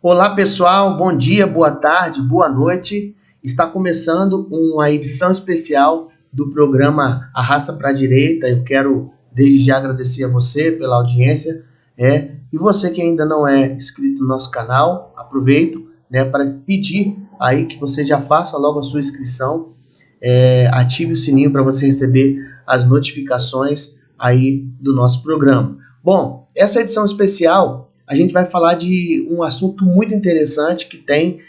Olá pessoal, bom dia, boa tarde, boa noite. Está começando uma edição especial do programa Arrasta para a Direita. Eu quero desde já agradecer a você pela audiência, e você que ainda não é inscrito no nosso canal, aproveito, para pedir aí que você já faça logo a sua inscrição, ative o sininho para você receber as notificações aí do nosso programa. Bom, essa edição especial a gente vai falar de um assunto muito interessante que tem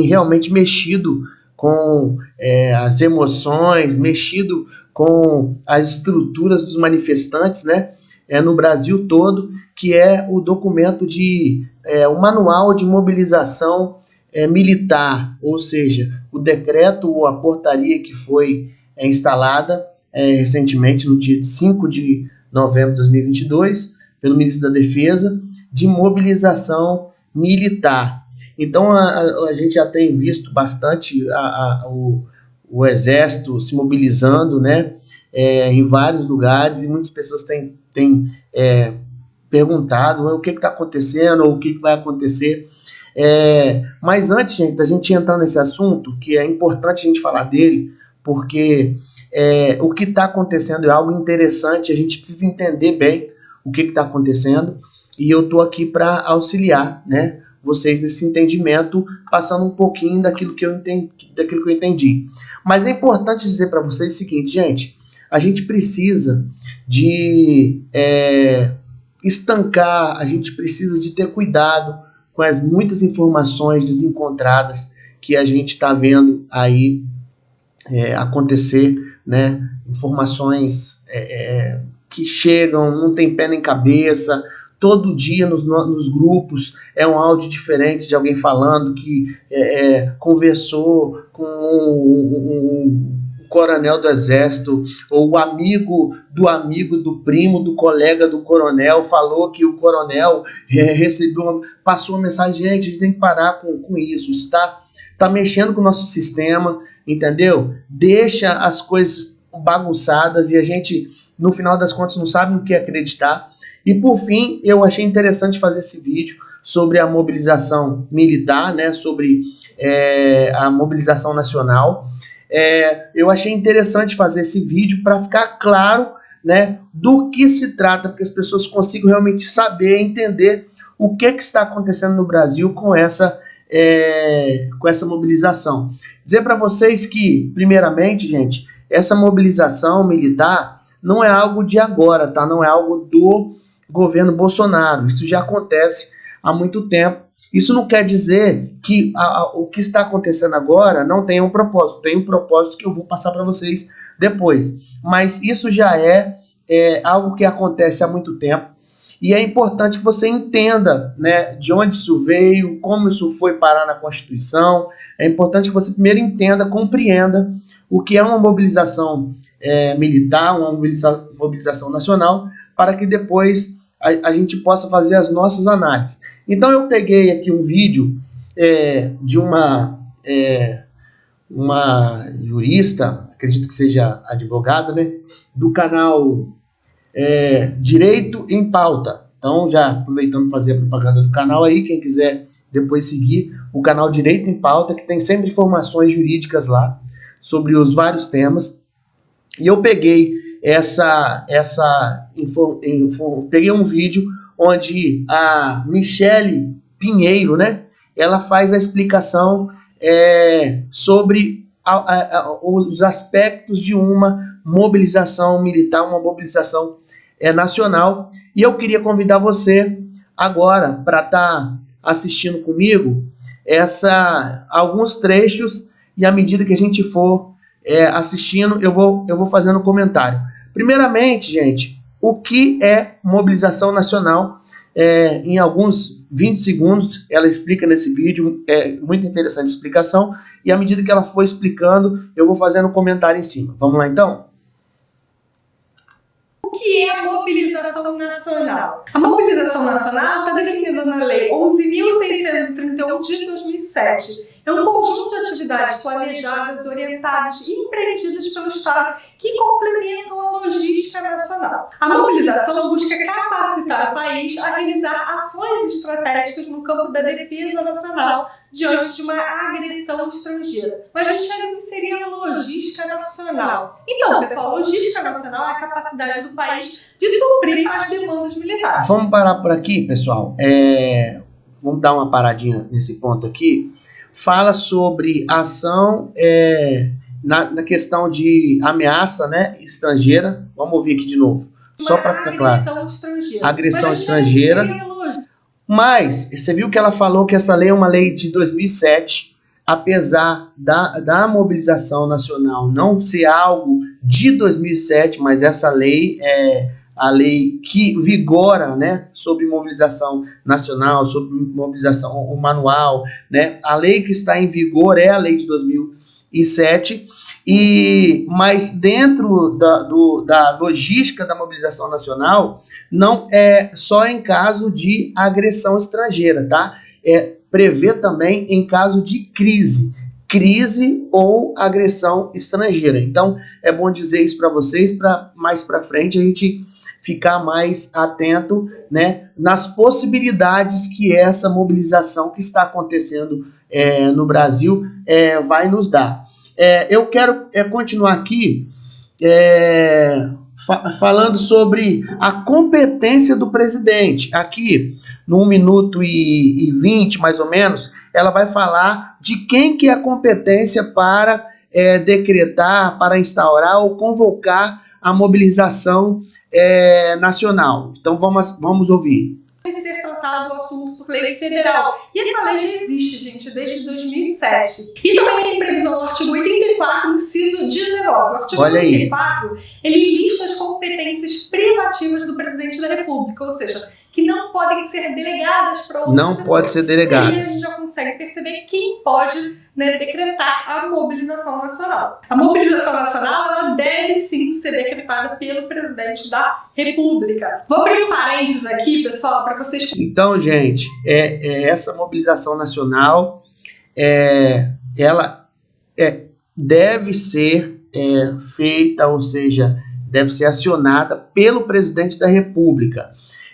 realmente mexido com as emoções, mexido com as estruturas dos manifestantes, no Brasil todo, que é o documento o manual de mobilização militar, ou seja, o decreto ou a portaria que foi instalada recentemente, no dia 5 de novembro de 2022, pelo ministro da Defesa, de mobilização militar. Então, a gente já tem visto bastante o Exército se mobilizando, em vários lugares, e muitas pessoas têm perguntado o que está acontecendo, ou o que vai acontecer. Mas antes, gente, da gente entrar nesse assunto, que é importante a gente falar dele, porque o que está acontecendo é algo interessante, a gente precisa entender bem o que está acontecendo, e eu estou aqui para auxiliar, vocês nesse entendimento, passando um pouquinho daquilo que eu entendi. Mas é importante dizer para vocês o seguinte, gente, a gente precisa de estancar, a gente precisa de ter cuidado com as muitas informações desencontradas que a gente está vendo aí acontecer, informações que chegam, não tem pé nem cabeça. Todo dia nos grupos é um áudio diferente de alguém falando que conversou com um coronel do exército, ou o amigo do primo do colega do coronel falou que o coronel passou uma mensagem. Gente, a gente tem que parar com isso. Isso tá mexendo com o nosso sistema, entendeu? Deixa as coisas bagunçadas e a gente, no final das contas, não sabe no que acreditar. E por fim, eu achei interessante fazer esse vídeo sobre a mobilização militar, sobre a mobilização nacional. Eu achei interessante fazer esse vídeo para ficar claro, do que se trata, para que as pessoas consigam realmente saber, entender o que está acontecendo no Brasil com essa mobilização. Dizer para vocês que, primeiramente, gente, essa mobilização militar não é algo de agora, tá? Não é algo do governo Bolsonaro. Isso já acontece há muito tempo. Isso não quer dizer que o que está acontecendo agora não tenha um propósito. Tem um propósito que eu vou passar para vocês depois. Mas isso já é algo que acontece há muito tempo. E é importante que você entenda, de onde isso veio, como isso foi parar na Constituição. É importante que você primeiro entenda, compreenda o que é uma mobilização militar, uma mobilização nacional, para que depois a gente possa fazer as nossas análises. Então eu peguei aqui um vídeo de uma jurista, acredito que seja advogada, do canal Direito em Pauta. Então, já aproveitando para fazer a propaganda do canal aí, quem quiser depois seguir o canal Direito em Pauta, que tem sempre informações jurídicas lá sobre os vários temas. E eu peguei peguei um vídeo onde a Michele Pinheiro, ela faz a explicação sobre os aspectos de uma mobilização militar, uma mobilização nacional. E eu queria convidar você agora para estar assistindo comigo alguns trechos, e à medida que a gente for assistindo, eu vou fazendo comentário. Primeiramente, gente, o que é mobilização nacional? Em alguns 20 segundos, ela explica nesse vídeo, muito interessante a explicação, e à medida que ela for explicando, eu vou fazendo um comentário em cima. Vamos lá, então? O que é a mobilização nacional? A mobilização nacional está definida na Lei 11.631 de 2007 é um conjunto de atividades planejadas, orientadas e empreendidas pelo Estado que complementam a logística nacional. A mobilização busca capacitar o país a realizar ações estratégicas no campo da defesa nacional diante de uma agressão estrangeira. Mas a gente sabe que seria a logística nacional. Então, pessoal, logística nacional é a capacidade do país de suprir as demandas militares. Vamos parar por aqui, pessoal. Vamos dar uma paradinha nesse ponto aqui. Fala sobre ação na questão de ameaça, né, estrangeira. Vamos ouvir aqui de novo, só para ficar claro. Agressão estrangeira. Mas você viu que ela falou que essa lei é uma lei de 2007, apesar da mobilização nacional não ser algo de 2007, mas essa lei é a lei que vigora, né, sobre mobilização nacional, sobre mobilização, o manual, né, a lei que está em vigor é a lei de 2007, mas dentro da logística da mobilização nacional, não é só em caso de agressão estrangeira, tá? Prevê também em caso de crise ou agressão estrangeira. Então, é bom dizer isso para vocês, para mais para frente a gente ficar mais atento, né, nas possibilidades que essa mobilização que está acontecendo no Brasil vai nos dar. Eu quero continuar aqui falando sobre a competência do presidente. Aqui, no 1 minuto e 20, mais ou menos, ela vai falar de quem que é a competência para decretar, para instaurar ou convocar a mobilização nacional. Então, vamos ouvir. Deve ser tratado o assunto por lei federal. E essa lei já existe, gente, desde 2007. E também tem previsão no artigo 84, inciso 19. O artigo 84, ele lista as competências privativas do presidente da República, ou seja, que não podem ser delegadas para outras pessoas. Não pode ser delegada. E aí a gente já consegue perceber quem pode, né, decretar a mobilização nacional. A mobilização nacional, ela deve sim ser decretada pelo presidente da República. Vou abrir um parênteses aqui, pessoal, para vocês... Então, gente, essa mobilização nacional, ela deve ser feita, ou seja, deve ser acionada pelo presidente da República.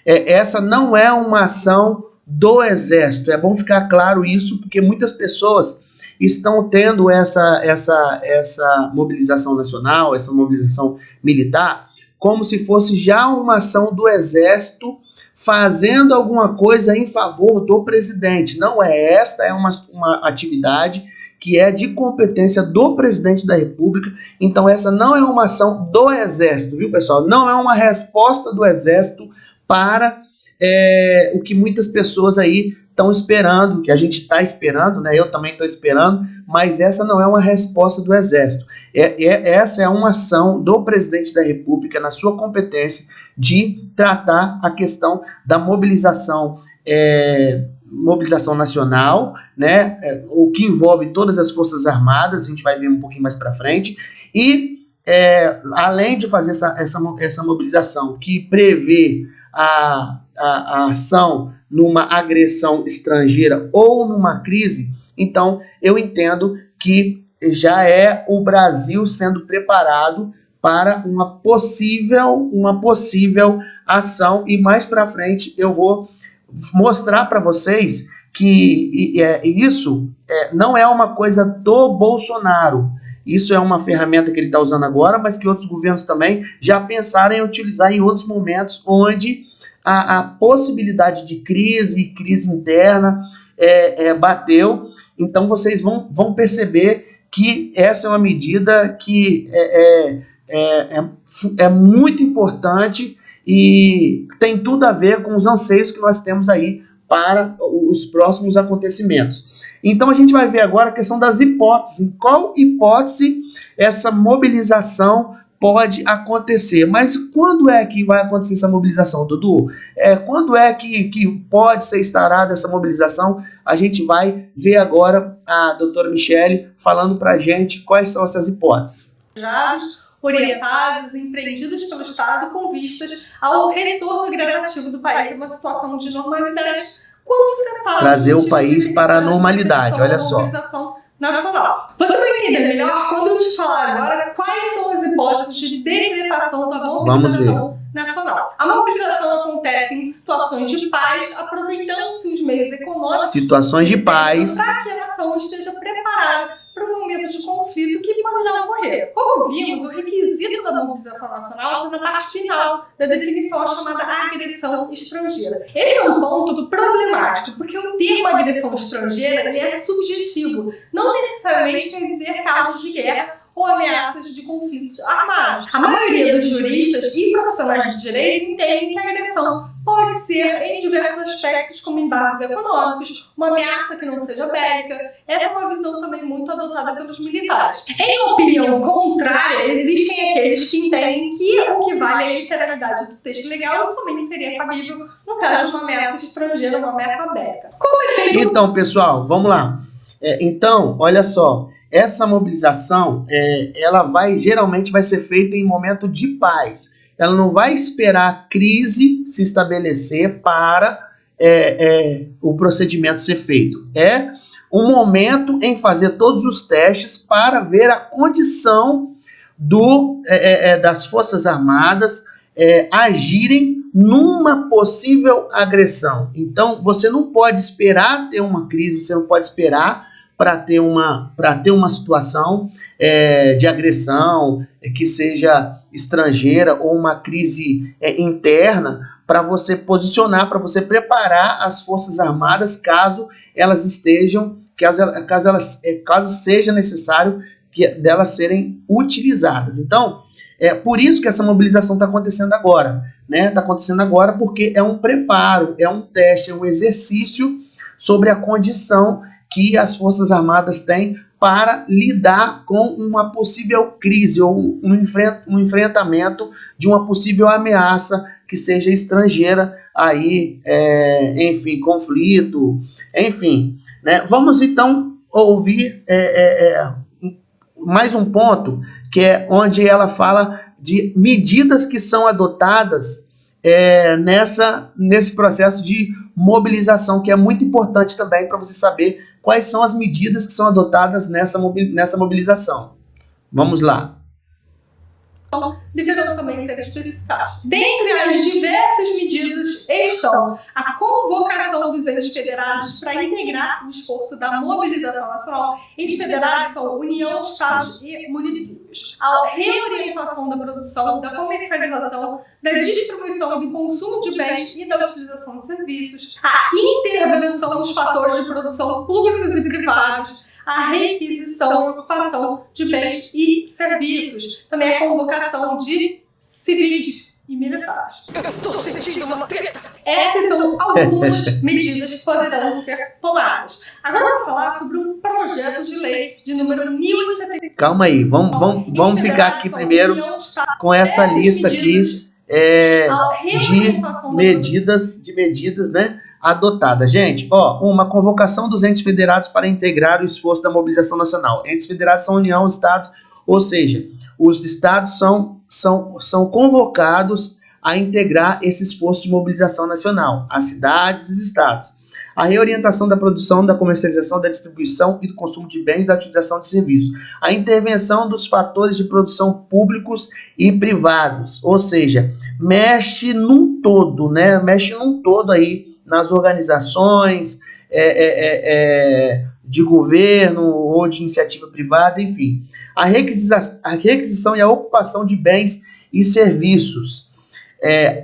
Essa não é uma ação do Exército. É bom ficar claro isso, porque muitas pessoas estão tendo essa mobilização nacional, essa mobilização militar, como se fosse já uma ação do Exército fazendo alguma coisa em favor do presidente. Não é. Esta é uma atividade que é de competência do presidente da República. Então essa não é uma ação do Exército, viu, pessoal? Não é uma resposta do Exército para o que muitas pessoas aí estão esperando, que a gente está esperando, né? Eu também estou esperando, mas essa não é uma resposta do Exército. Essa é uma ação do presidente da República na sua competência de tratar a questão da mobilização nacional, né? O que envolve todas as Forças Armadas, a gente vai ver um pouquinho mais para frente, e além de fazer essa mobilização que prevê a ação numa agressão estrangeira ou numa crise, então eu entendo que já é o Brasil sendo preparado para uma possível ação, e mais para frente eu vou mostrar para vocês que isso não é uma coisa do Bolsonaro. Isso é uma ferramenta que ele está usando agora, mas que outros governos também já pensaram em utilizar em outros momentos, onde a possibilidade de crise interna bateu. Então vocês vão perceber que essa é uma medida que é muito importante e tem tudo a ver com os anseios que nós temos aí para os próximos acontecimentos. Então a gente vai ver agora a questão das hipóteses. Em qual hipótese essa mobilização pode acontecer? Mas quando é que vai acontecer essa mobilização, Dudu? Quando é que pode ser instaurada essa mobilização? A gente vai ver agora a doutora Michele falando para a gente quais são essas hipóteses. Orientadas, empreendidas pelo Estado com vistas ao retorno gradativo do país a uma situação de normalidade quando cessar trazer o país para a normalidade, olha só. Mobilização nacional. Você vai entender melhor quando eu te falar agora quais são as hipóteses de decretação da mobilização nacional. A mobilização acontece em situações de paz, aproveitando-se os meios econômicos. Situações de paz. Para que a nação esteja preparada para o momento de conflito que poderá ocorrer. Como vimos, o requisito da mobilização nacional está na parte final da definição chamada agressão estrangeira. Esse é um ponto problemático, porque o termo agressão estrangeira ele é subjetivo. Não necessariamente quer dizer casos de guerra ou ameaças de conflitos armados. A maioria dos juristas e profissionais de direito entendem que a agressão pode ser em diversos aspectos, como embargos econômicos, uma ameaça que não seja bélica. Essa é uma visão também muito adotada pelos militares. Em opinião contrária, existem aqueles que entendem que o que vale é a literalidade do texto legal somente seria cabível no caso de uma ameaça estrangeira, uma ameaça bélica. Como é feito... Então, pessoal, vamos lá. Então, olha só. Essa mobilização, ela geralmente vai ser feita em momento de paz. Ela não vai esperar a crise se estabelecer para o procedimento ser feito. É um momento em fazer todos os testes para ver a condição das Forças Armadas agirem numa possível agressão. Então, você não pode esperar ter uma crise, você não pode esperar para ter uma situação de agressão que seja estrangeira ou uma crise interna para você posicionar, para você preparar as Forças Armadas caso elas estejam, caso seja necessário delas serem utilizadas. Então, é por isso que essa mobilização está acontecendo agora, né? Está acontecendo agora porque é um preparo, é um teste, é um exercício sobre a condição que as Forças Armadas têm para lidar com uma possível crise ou um enfrentamento de uma possível ameaça que seja estrangeira, aí, enfim, conflito, enfim. Né? Vamos então ouvir mais um ponto, que é onde ela fala de medidas que são adotadas nesse processo de mobilização, que é muito importante também para você saber quais são as medidas que são adotadas nessa mobilização. Vamos lá. Deverão também ser especificadas. Dentre as diversas medidas estão a convocação dos entes federados para integrar o esforço da mobilização nacional. Entes federados são União, Estados e municípios. A reorientação da produção, da comercialização, da distribuição e do consumo de bens e da utilização de serviços. A intervenção dos fatores de produção públicos e privados. A requisição e ocupação de bens e serviços. Também a convocação de civis e militares. Eu estou sentindo uma treta. Essas são algumas medidas que poderão ser tomadas. Agora eu vou falar sobre um projeto de lei de número 1070. Calma aí, vamos ficar aqui primeiro com essa lista aqui de medidas, né? Adotada. Gente, uma convocação dos entes federados para integrar o esforço da mobilização nacional. Entes federados são União, Estados, ou seja, os estados são convocados a integrar esse esforço de mobilização nacional, as cidades e os estados. A reorientação da produção, da comercialização, da distribuição e do consumo de bens, da utilização de serviços. A intervenção dos fatores de produção públicos e privados, ou seja, mexe num todo, né? Mexe num todo aí nas organizações de governo ou de iniciativa privada, enfim. A requisição e a ocupação de bens e serviços.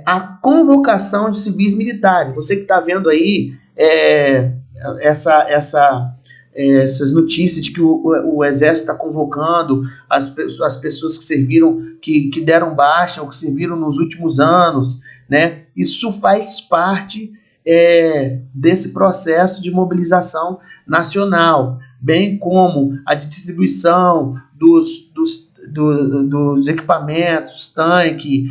A convocação de civis militares. Você que está vendo aí essas notícias de que o Exército está convocando as pessoas que serviram, que deram baixa ou que serviram nos últimos anos, né? Isso faz parte desse processo de mobilização nacional, bem como a distribuição dos equipamentos, tanque,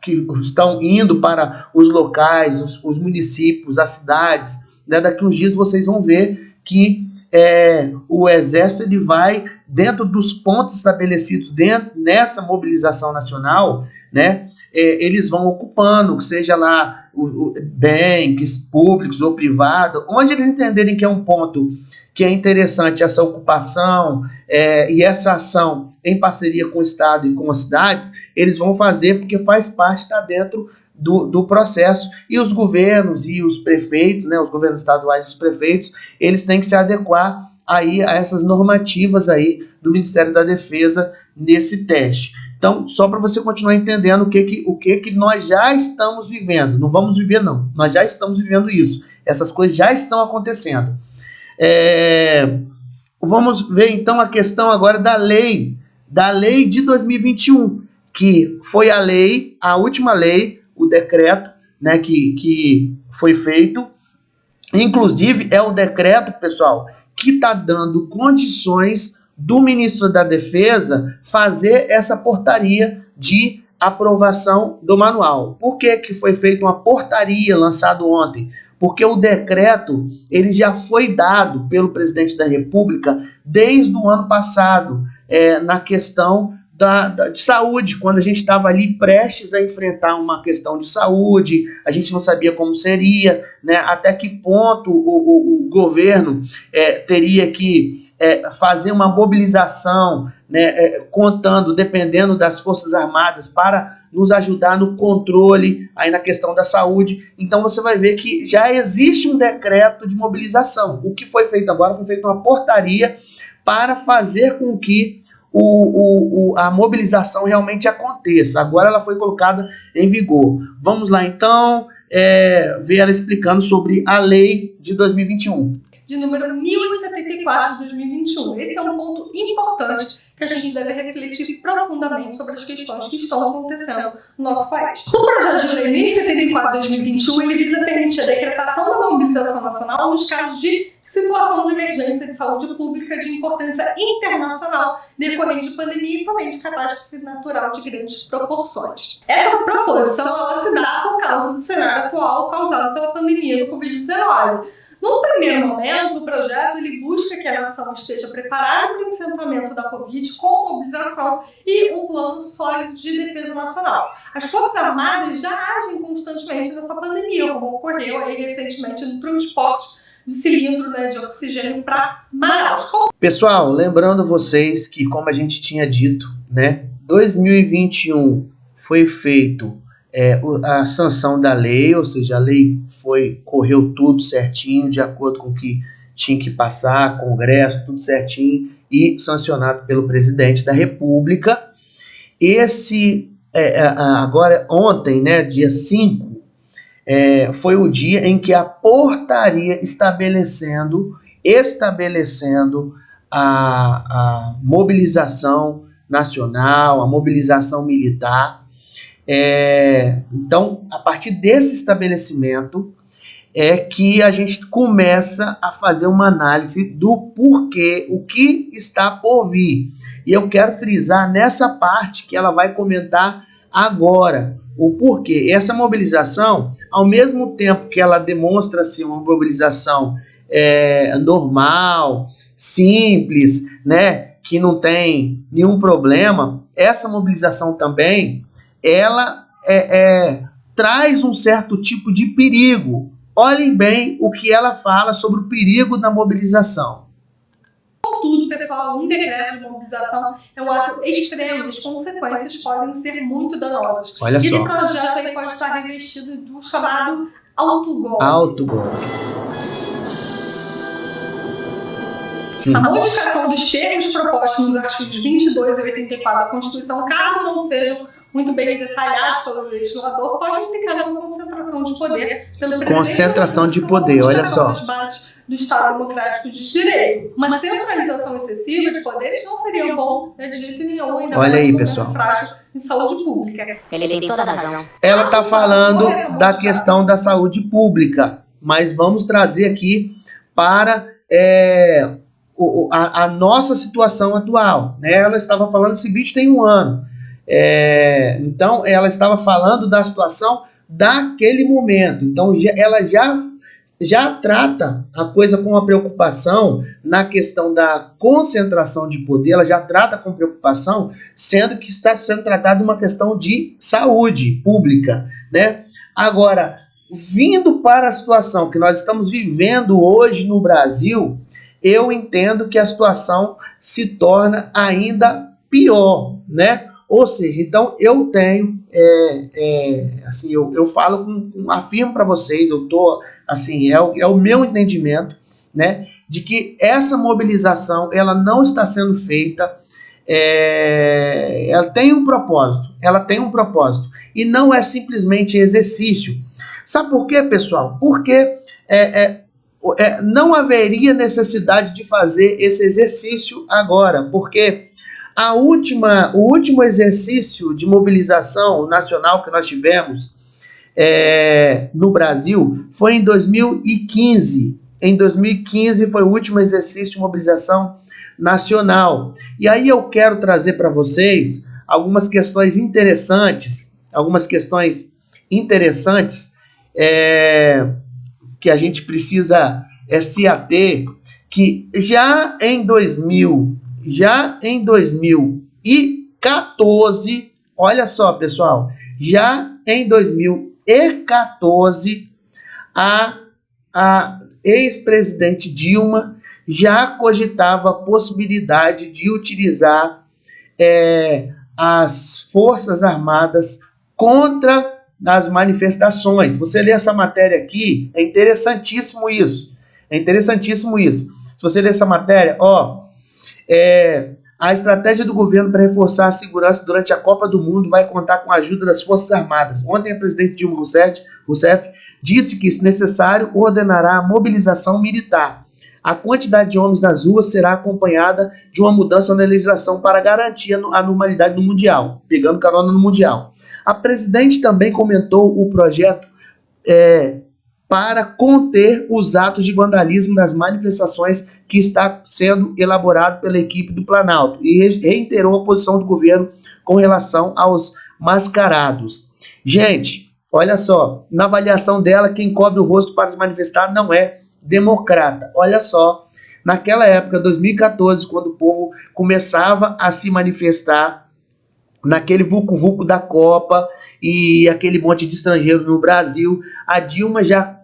que estão indo para os locais, os municípios, as cidades, né? Daqui uns dias vocês vão ver que o Exército ele vai, dentro dos pontos estabelecidos nessa mobilização nacional, né? Eles vão ocupando, seja lá bens públicos ou privados, onde eles entenderem que é um ponto que é interessante essa ocupação e essa ação em parceria com o Estado e com as cidades, eles vão fazer porque faz parte, está dentro do processo. E os governos e os prefeitos, né, os governos estaduais e os prefeitos, eles têm que se adequar aí a essas normativas aí do Ministério da Defesa nesse teste. Então, só para você continuar entendendo o que nós já estamos vivendo. Não vamos viver, não. Nós já estamos vivendo isso. Essas coisas já estão acontecendo. Vamos ver, então, a questão agora da lei de 2021, que foi a última lei, o decreto, né, que foi feito. Inclusive, é o decreto, pessoal, que está dando condições do ministro da Defesa fazer essa portaria de aprovação do manual. Por que foi feita uma portaria lançada ontem? Porque o decreto ele já foi dado pelo presidente da República desde o ano passado, na questão de saúde, quando a gente estava ali prestes a enfrentar uma questão de saúde, a gente não sabia como seria, né, até que ponto o governo teria que fazer uma mobilização, né, dependendo das Forças Armadas, para nos ajudar no controle aí na questão da saúde. Então você vai ver que já existe um decreto de mobilização. O que foi feito agora foi feita uma portaria para fazer com que a mobilização realmente aconteça. Agora ela foi colocada em vigor. Vamos lá então ver ela explicando sobre a lei de 2021. De número 1074 de 2021. Esse é um ponto importante que a gente deve refletir profundamente sobre as questões que estão acontecendo no nosso país. O projeto de lei 1074 de 2021 ele visa permitir a decretação da mobilização nacional nos casos de situação de emergência de saúde pública de importância internacional decorrente de pandemia e também de catástrofe natural de grandes proporções. Essa proposição ela se dá por causa do cenário atual causado pela pandemia do Covid-19. Num primeiro momento, o projeto ele busca que a nação esteja preparada para o enfrentamento da Covid com mobilização e um plano sólido de defesa nacional. As Forças Armadas já agem constantemente nessa pandemia, como ocorreu aí recentemente no transporte de cilindro, né, de oxigênio para Manaus. Pessoal, lembrando vocês que, como a gente tinha dito, né, 2021 foi feito a sanção da lei, ou seja, a lei correu tudo certinho, de acordo com o que tinha que passar, Congresso, tudo certinho, e sancionado pelo presidente da República. Agora, ontem, né, dia 5, foi o dia em que a portaria estabelecendo a mobilização nacional, a mobilização militar. Então, a partir desse estabelecimento é que a gente começa a fazer uma análise do porquê, o que está por vir. E eu quero frisar nessa parte que ela vai comentar agora, o porquê. Essa mobilização, ao mesmo tempo que ela demonstra ser uma mobilização normal, simples, né, que não tem nenhum problema, essa mobilização também ela traz um certo tipo de perigo. Olhem bem o que ela fala sobre o perigo da mobilização. Contudo, pessoal, um decreto de mobilização é um ato extremo, as consequências podem ser muito danosas. Olha só. Esse projeto aí pode estar revestido do chamado autogolpe. A modificação dos termos propostos nos artigos 22 e 84 da Constituição, caso não sejam muito bem detalhados pelo legislador, pode implicar uma concentração de poder pelo presidente. Concentração de poder, olha só. Das bases do Estado Democrático de Direito. Uma centralização excessiva de poderes não seria bom, né, de jeito nenhum, ainda olha mais aí, no pessoal. Frágil de saúde pública. Ele tem toda a razão. Ela está falando da questão da saúde pública, mas vamos trazer aqui para a nossa situação atual, né? Ela estava falando, esse vídeo tem 1 ano. Então, ela estava falando da situação daquele momento. Então, ela já trata a coisa com uma preocupação na questão da concentração de poder, ela já trata com preocupação, sendo que está sendo tratada uma questão de saúde pública, né? Agora, vindo para a situação que nós estamos vivendo hoje no Brasil, eu entendo que a situação se torna ainda pior, né? Ou seja, então eu tenho, assim, eu falo, afirmo para vocês, eu tô, assim, é o meu entendimento, né, de que essa mobilização, ela não está sendo feita, ela tem um propósito, e não é simplesmente exercício. Sabe por quê, pessoal? Porque não haveria necessidade de fazer esse exercício agora, porque o último exercício de mobilização nacional que nós tivemos no Brasil foi em 2015. Em 2015 foi o último exercício de mobilização nacional. E aí eu quero trazer para vocês algumas questões interessantes, que a gente precisa se ater, que já em 2014, olha só, pessoal, já em 2014, a ex-presidente Dilma já cogitava a possibilidade de utilizar as Forças Armadas contra as manifestações. Você lê essa matéria aqui, é interessantíssimo isso. Se você ler essa matéria, a estratégia do governo para reforçar a segurança durante a Copa do Mundo vai contar com a ajuda das Forças Armadas. Ontem, a presidente Dilma Rousseff disse que, se necessário, ordenará a mobilização militar. A quantidade de homens nas ruas será acompanhada de uma mudança na legislação para garantir a normalidade no Mundial, pegando carona no Mundial. A presidente também comentou o projeto para conter os atos de vandalismo nas manifestações que está sendo elaborado pela equipe do Planalto e reiterou a posição do governo com relação aos mascarados. Gente, olha só, na avaliação dela, quem cobre o rosto para se manifestar não é democrata. Olha só, naquela época, 2014, quando o povo começava a se manifestar, naquele vucu-vucu da Copa e aquele monte de estrangeiro no Brasil, a Dilma já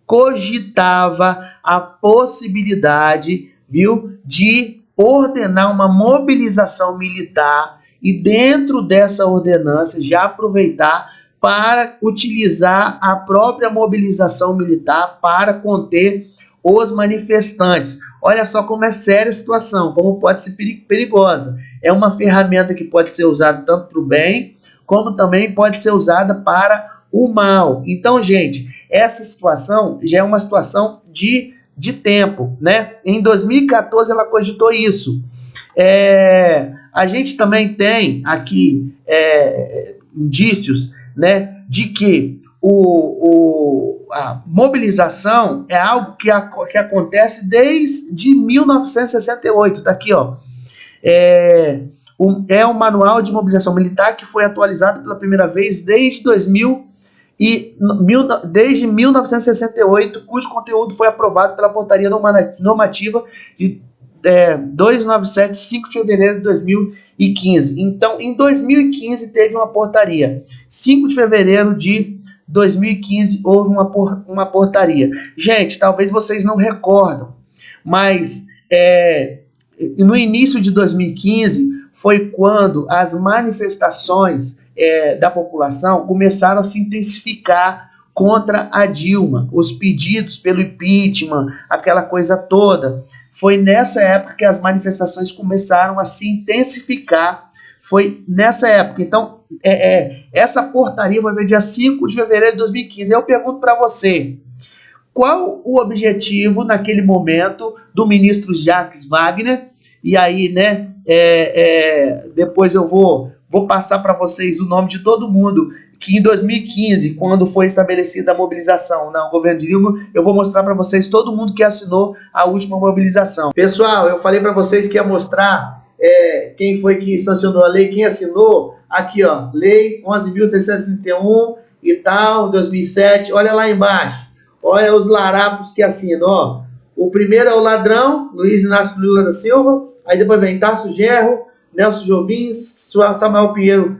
cogitava a possibilidade, de ordenar uma mobilização militar e, dentro dessa ordenança, já aproveitar para utilizar a própria mobilização militar para conter os manifestantes. Olha só como é séria a situação, como pode ser perigosa. É uma ferramenta que pode ser usada tanto para o bem, como também pode ser usada para o mal. Então, gente, essa situação já é uma situação de tempo, né? Em 2014 ela cogitou isso. A gente também tem aqui indícios, né, de que a mobilização é algo que acontece desde 1968. Tá aqui, ó. É um manual de mobilização militar que foi atualizado pela primeira vez desde 1968, cujo conteúdo foi aprovado pela portaria normativa de 297, 5 de fevereiro de 2015. Então, em 2015 teve uma portaria. 5 de fevereiro de 2015 houve uma portaria. Gente, talvez vocês não recordam, mas no início de 2015 foi quando as manifestações da população começaram a se intensificar contra a Dilma, os pedidos pelo impeachment, aquela coisa toda. Foi nessa época que as manifestações começaram a se intensificar, foi nessa época. Então, essa portaria vai ver dia 5 de fevereiro de 2015. Eu pergunto para você, qual o objetivo naquele momento do ministro Jacques Wagner? E aí, né, depois eu vou passar para vocês o nome de todo mundo que em 2015, quando foi estabelecida a mobilização no governo de Dilma, eu vou mostrar para vocês todo mundo que assinou a última mobilização. Pessoal, eu falei para vocês que ia mostrar quem foi que sancionou a lei, quem assinou. Aqui, ó, lei 11.631 e tal, 2007. Olha lá embaixo. Olha os larapos que assinam, ó. O primeiro é o ladrão, Luiz Inácio Lula da Silva. Aí depois vem Tarso Gerro, Nelson Jobim, Samuel Pinheiro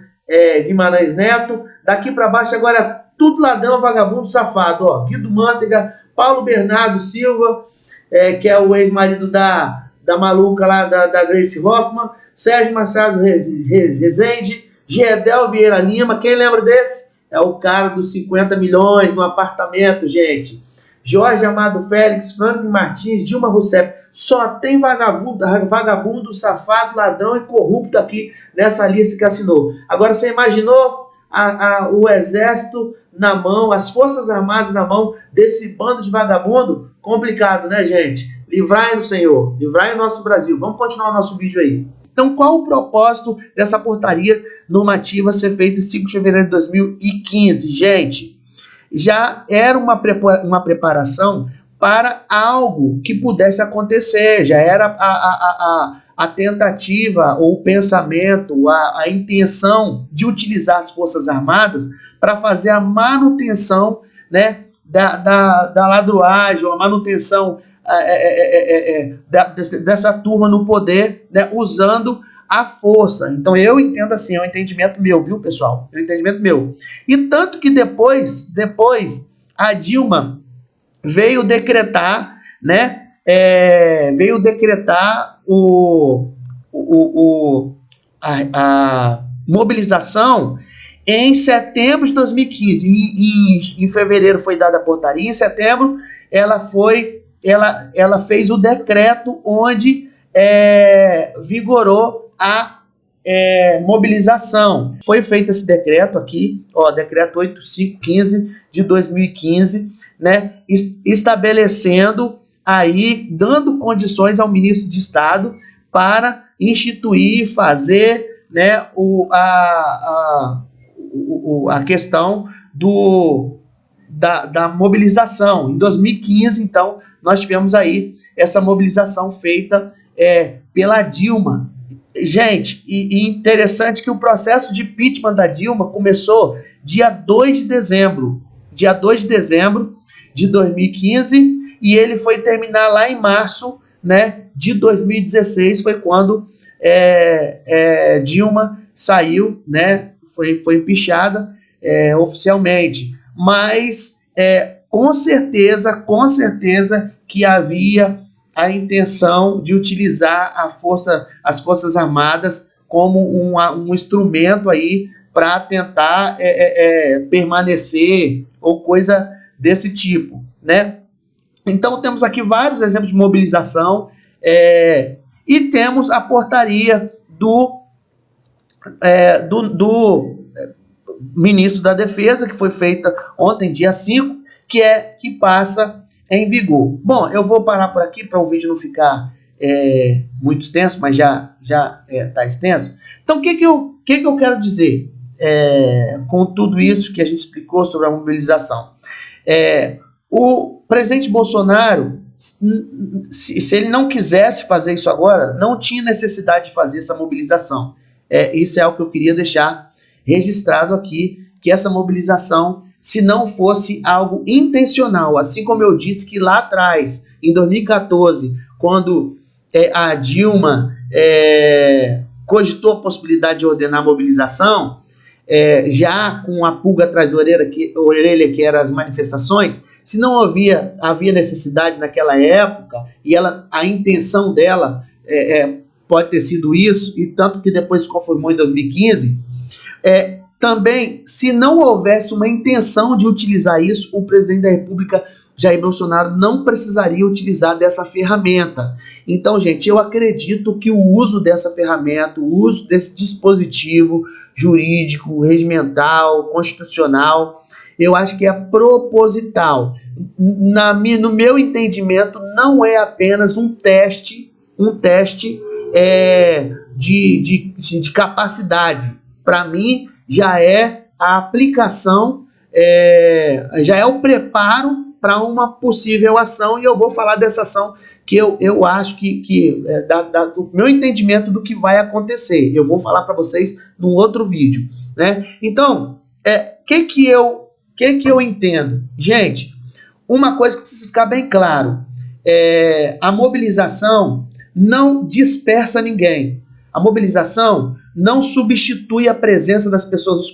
Guimarães Neto. Daqui para baixo agora tudo ladrão, vagabundo, safado, ó. Guido Mantega, Paulo Bernardo Silva, que é o ex-marido da maluca lá, da Grace Hoffmann, Sérgio Machado Rezende, Gedel Vieira Lima, quem lembra desse? É o cara dos 50 milhões no apartamento, gente. Jorge Amado Félix, Franklin Martins, Dilma Rousseff. Só tem vagabundo, safado, ladrão e corrupto aqui nessa lista que assinou. Agora, você imaginou o exército na mão, as forças armadas na mão desse bando de vagabundo? Complicado, né, gente? Livrai-nos, Senhor. Livrai o nosso Brasil. Vamos continuar o nosso vídeo aí. Então, qual o propósito dessa portaria normativa ser feita em 5 de fevereiro de 2015? Gente, já era uma preparação para algo que pudesse acontecer, já era a tentativa, ou o pensamento, a intenção de utilizar as Forças Armadas para fazer a manutenção, né, da ladruagem, ou a manutenção dessa turma no poder, né, usando a força. Então eu entendo assim, é um entendimento meu, viu, pessoal? É um entendimento meu. E tanto que depois a Dilma veio decretar, né, veio decretar a mobilização em setembro de 2015. Em fevereiro foi dada a portaria, em setembro ela fez o decreto onde vigorou a mobilização. Foi feito esse decreto aqui, ó, decreto 8515 de 2015, né, estabelecendo aí, dando condições ao ministro de Estado para instituir, fazer, né, a questão da mobilização. Em 2015, então, nós tivemos aí essa mobilização feita pela Dilma. Gente, e interessante que o processo de impeachment da Dilma começou dia 2 de dezembro. Dia 2 de dezembro de 2015, e ele foi terminar lá em março, né, de 2016, foi quando Dilma saiu, né, foi impeachada oficialmente. Mas com certeza que havia a intenção de utilizar as Forças Armadas como um instrumento aí para tentar permanecer, ou coisa desse tipo, né? Então temos aqui vários exemplos de mobilização, e temos a portaria do ministro da Defesa, que foi feita ontem, dia 5, que passa em vigor. Bom, eu vou parar por aqui para o vídeo não ficar muito extenso, mas já está extenso. Então, o que eu quero dizer com tudo isso que a gente explicou sobre a mobilização? O presidente Bolsonaro, se ele não quisesse fazer isso agora, não tinha necessidade de fazer essa mobilização. Isso é o que eu queria deixar registrado aqui, que essa mobilização, se não fosse algo intencional, assim como eu disse que lá atrás, em 2014, quando a Dilma cogitou a possibilidade de ordenar a mobilização, já com a pulga atrás da orelha, que eram as manifestações, se não havia necessidade naquela época, e a intenção dela pode ter sido isso, e tanto que depois se confirmou em 2015, também, se não houvesse uma intenção de utilizar isso, o presidente da República, Jair Bolsonaro, não precisaria utilizar dessa ferramenta. Então, gente, eu acredito que o uso dessa ferramenta, o uso desse dispositivo jurídico, regimental, constitucional, eu acho que é proposital. No meu entendimento, não é apenas um teste de capacidade. Para mim, já é a aplicação, já é o preparo para uma possível ação, e eu vou falar dessa ação que eu acho que do meu entendimento do que vai acontecer. Eu vou falar para vocês num outro vídeo, né? Então, que eu entendo? Gente, uma coisa que precisa ficar bem claro, a mobilização não dispersa ninguém. A mobilização não substitui a presença das pessoas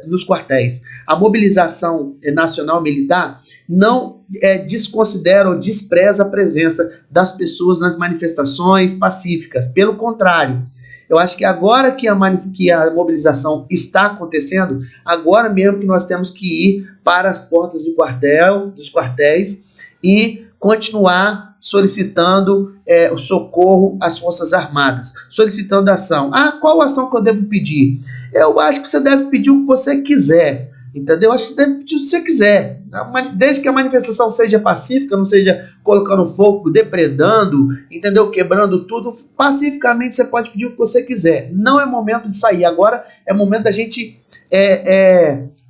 nos quartéis. A mobilização nacional militar não desconsidera ou despreza a presença das pessoas nas manifestações pacíficas. Pelo contrário, eu acho que agora que a mobilização está acontecendo, agora mesmo que nós temos que ir para as portas dos quartéis e continuar solicitando o socorro às Forças Armadas, solicitando ação. Qual ação que eu devo pedir? Eu acho que você deve pedir o que você quiser, entendeu? Eu acho que você deve pedir o que você quiser, desde que a manifestação seja pacífica, não seja colocando fogo, depredando, entendeu? Quebrando tudo. Pacificamente você pode pedir o que você quiser. Não é momento de sair. Agora é momento da gente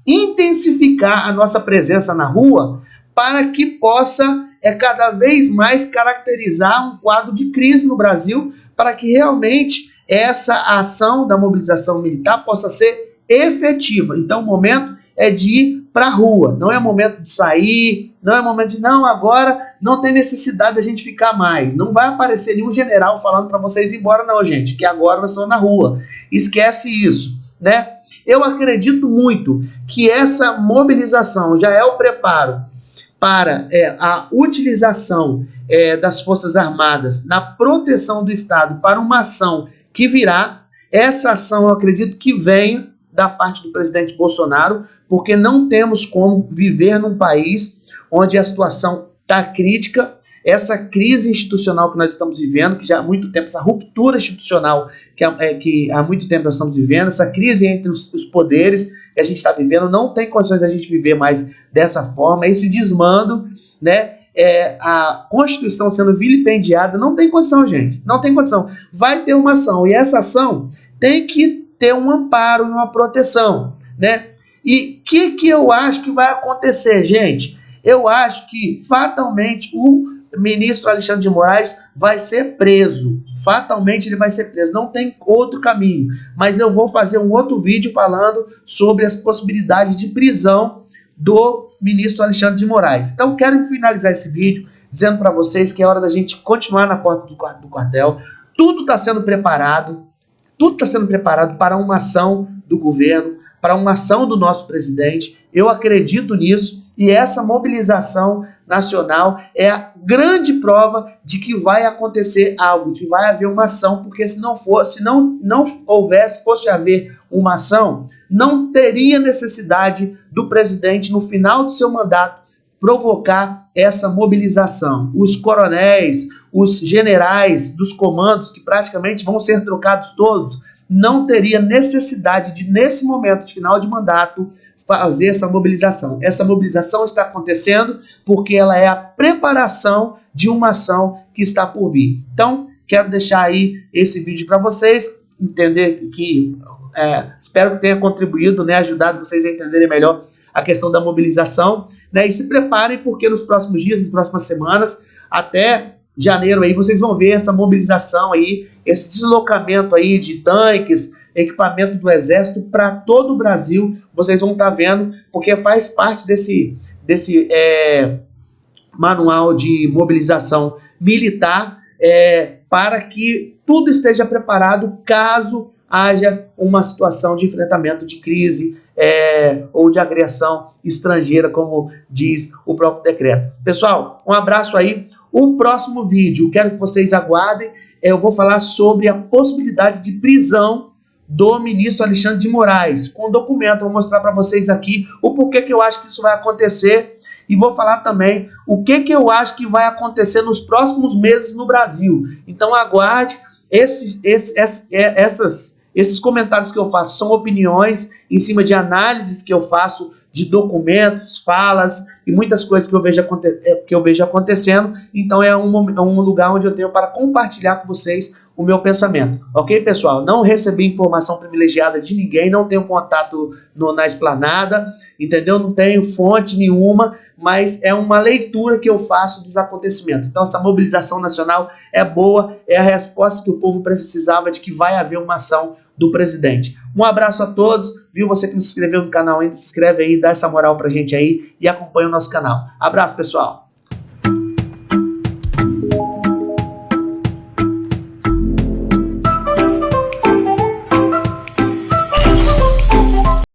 intensificar a nossa presença na rua para que possa cada vez mais caracterizar um quadro de crise no Brasil, para que realmente essa ação da mobilização militar possa ser efetiva. Então o momento é de ir para a rua, não é momento de sair, não é momento de, agora não tem necessidade da gente ficar mais. Não vai aparecer nenhum general falando para vocês ir embora não, gente, que agora nós estamos na rua. Esquece isso, né? Eu acredito muito que essa mobilização já é o preparo para a utilização das Forças Armadas na proteção do Estado para uma ação que virá. Essa ação eu acredito que vem da parte do presidente Bolsonaro, porque não temos como viver num país onde a situação está crítica. Essa crise institucional que nós estamos vivendo, que já há muito tempo, essa ruptura institucional que há muito tempo nós estamos vivendo, essa crise entre os poderes que a gente está vivendo, não tem condições da gente viver mais dessa forma. Esse desmando, né, a Constituição sendo vilipendiada, não tem condição, gente, não tem condição. Vai ter uma ação, e essa ação tem que ter um amparo e uma proteção, né? E o que eu acho que vai acontecer, gente? Eu acho que fatalmente o ministro Alexandre de Moraes vai ser preso. Fatalmente ele vai ser preso. Não tem outro caminho. Mas eu vou fazer um outro vídeo falando sobre as possibilidades de prisão do ministro Alexandre de Moraes. Então quero finalizar esse vídeo dizendo para vocês que é hora da gente continuar na porta do quartel. Tudo está sendo preparado. Tudo está sendo preparado para uma ação do governo, para uma ação do nosso presidente. Eu acredito nisso. E essa mobilização nacional é a grande prova de que vai acontecer algo, de que vai haver uma ação, porque se não fosse haver uma ação, não teria necessidade do presidente, no final do seu mandato, provocar essa mobilização. Os coronéis, os generais dos comandos, que praticamente vão ser trocados todos, não teria necessidade de, nesse momento de final de mandato, fazer essa mobilização. Essa mobilização está acontecendo porque ela é a preparação de uma ação que está por vir. Então, quero deixar aí esse vídeo para vocês, entender que, espero que tenha contribuído, né, ajudado vocês a entenderem melhor a questão da mobilização, né, e se preparem porque nos próximos dias, nas próximas semanas, até janeiro aí, vocês vão ver essa mobilização aí, esse deslocamento aí de tanques, equipamento do Exército para todo o Brasil, vocês vão estar vendo, porque faz parte desse manual de mobilização militar para que tudo esteja preparado caso haja uma situação de enfrentamento de crise ou de agressão estrangeira, como diz o próprio decreto. Pessoal, um abraço aí. O próximo vídeo, quero que vocês aguardem, eu vou falar sobre a possibilidade de prisão do ministro Alexandre de Moraes, com documento. Eu vou mostrar para vocês aqui o porquê que eu acho que isso vai acontecer e vou falar também o que eu acho que vai acontecer nos próximos meses no Brasil. Então aguarde. Esses comentários que eu faço são opiniões em cima de análises que eu faço de documentos, falas e muitas coisas que eu vejo acontecendo. Então é um lugar onde eu tenho para compartilhar com vocês o meu pensamento. Ok, pessoal? Não recebi informação privilegiada de ninguém, não tenho contato na esplanada, entendeu? Não tenho fonte nenhuma, mas é uma leitura que eu faço dos acontecimentos. Então essa mobilização nacional é boa, é a resposta que o povo precisava de que vai haver uma ação do presidente. Um abraço a todos, viu? Você que não se inscreveu no canal ainda, se inscreve aí, dá essa moral pra gente aí e acompanha o nosso canal. Abraço, pessoal!